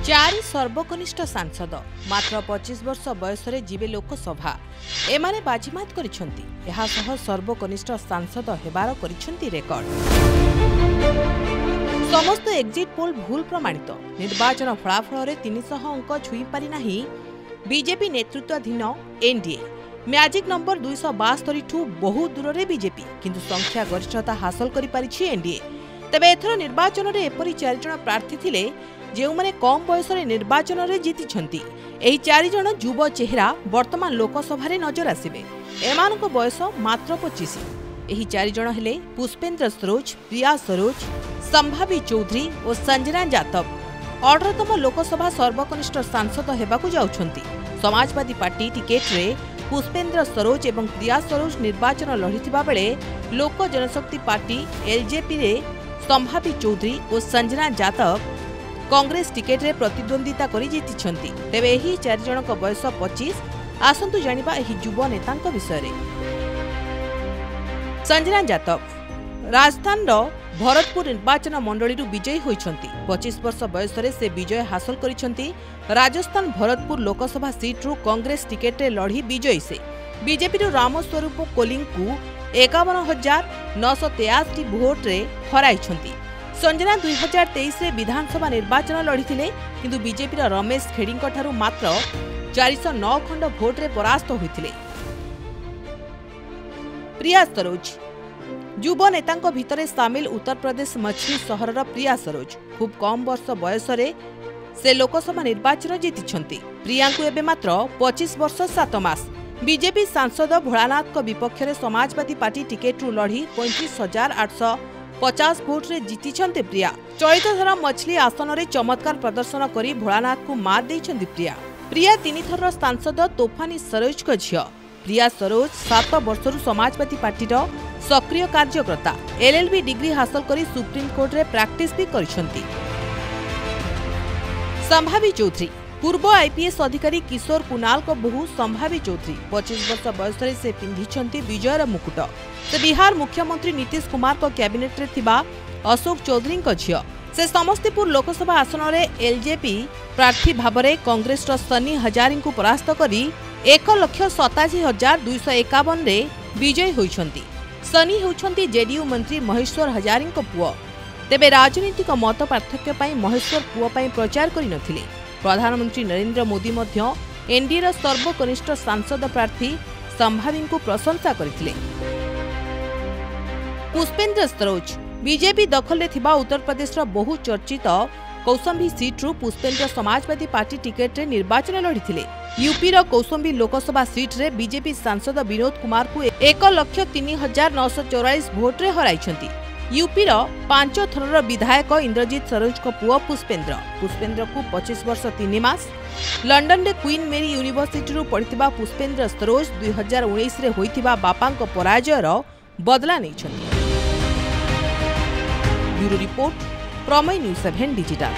चारि सर्वकनिष्ठ सांसद मात्र 25 वर्ष बयस जीवे लोकसभा एमाने बाजीमात करिसेंती। एहा सह सर्वकनिष्ठ सांसद हेबार करिसेंती रेकर्ड। समस्त एक्जिट पोल भूल प्रमाणित। निर्वाचन फलाफल रे 300 अंक छुई पारि नाही बीजेपी नेतृत्वाधीन एनडीए। मैजिक नंबर 272 ठू बहु दूर रे बीजेपी किंतु संख्या गरिष्ठता हासिल करि पारिछि एनडीए। तबे एथर निर्वाचन रे एपरि 4 जण प्रार्थी थिले जेउमाने कम बयस निर्वाचन रे जीतिछंती। एही 4 जण युव चेहरा वर्तमान लोकसभा रे नजर आसिबे। एमानक बयस मात्र 25। एही 4 जण हेले पुष्पेंद्र सरोज, प्रिया सरोज, संभावी चौधरी और संजना जातव। 18तम लोकसभा सर्वकनिष्ठ सांसद हेबाकू जाउछंती। समाजवादी पार्टी टिकेट रे पुष्पेंद्र सरोज एवं प्रिया सरोज निर्वाचन लढिथिबा बेले लोक जनशक्ति पार्टी एलजेपी रे संभावी चौधरी और संजना जातव कांग्रेस टिकेट रे प्रतिद्वंदिता करी जीतिछंती। तेबे एही 4 जनक बयस 25। आसंतु जानिबा एही युव नेतांक विषय रे। संजना जातव राजस्थान रो भरतपुर निर्वाचन मंडली विजयी होइछंती। 25 वर्ष बयस रे से विजय हासिल करिछंती। राजस्थान भरतपुर लोकसभा सीट रु कांग्रेस टिकेट रे लढी विजयी से बीजेपी रो रामस्वरूप कोलिंग को 51,983 भोट रे हराइछंती। संजना 2023 रे विधानसभा निर्वाचन लढिथिले किंतु बीजेपी रो रमेश खेड़ींक ठारू मात्र 409 खंड भोट रे परास्त होइथिले। प्रिया सरोज युव नेतांक भितरे सामिल उत्तर प्रदेश मछली सहर प्रिया सरोज खूब कम वर्ष बयस रे से लोकसभा निर्वाचन जीतिछंती। प्रिया को एबे मात्र 25 वर्ष 7 मास। बीजेपी सांसद भोलानाथ को विपक्ष रे समाजवादी पार्टी टिकेट रु लढी 35,850 भोट रे जीतिछंती प्रिया। चलित थर मछली आसन रे चमत्कार प्रदर्शन करी भोलानाथ को मात देइछंती प्रिया। प्रिया 3 थर सांसद तोफानी सरोज को झियो। प्रिया सरोज 7 वर्षरु समाजवादी पार्टी रो सक्रिय कार्यकर्ता। एलएलबी डिग्री हासिल करी सुप्रीम कोर्ट रे प्रैक्टिस भी करिसंती। संभावी चौधरी पूर्व आईपीएस अधिकारी किशोर कुणाल को बहु संभावी चौधरी 25 वर्ष बयस से पिंधिछंती विजयर मुकुट। से बिहार मुख्यमंत्री नीतीश कुमार को कैबिनेट रे थिबा अशोक चौधरी को झियो। से समस्तीपुर लोकसभा आसन रे एलजेपी प्रार्थी भाबरे कांग्रेस रो सनी हजारी को परास्त करी 1,87,251 रे विजयी होइछंती। सनी होउछंती जेडीयू मंत्री महेश्वर हजारी को पुओ। तेबे राजनीतिक मत पार्थक्य पई महेश्वर पुओ पई प्रचार करि नथिले। प्रधानमंत्री नरेंद्र मोदी मध्य एनडीए रो सर्वकनिष्ठ सांसद प्रार्थी संभावी को प्रशंसा करथिले। पुष्पेंद्र सरोज बीजेपी दखल थिबा उत्तर प्रदेश रो बहु चर्चित कौसंबी सीट रु पुष्पेंद्र समाजवादी पार्टी टिकेट रे निर्वाचन लढिथिले। यूपी रो कौसंबी लोकसभा सीट रे बीजेपी सांसद विनोद कुमार को 1,03,944 भोट रे हराइछंती। यूपी रो 5 थरर विधायक इंद्रजीत सरोज को पुओ पुष्पेंद्र को 25 वर्ष 3 मास। लंडन रे क्वीन मेरी यूनिवर्सिटी रु पढ़िथिबा पुष्पेंद्र सरोज 2019 रे होइथिबा बापांक पराजय रो बदला नैछंती। ब्यूरो रिपोर्ट प्रमेय न्यूज 7 डिजिटल।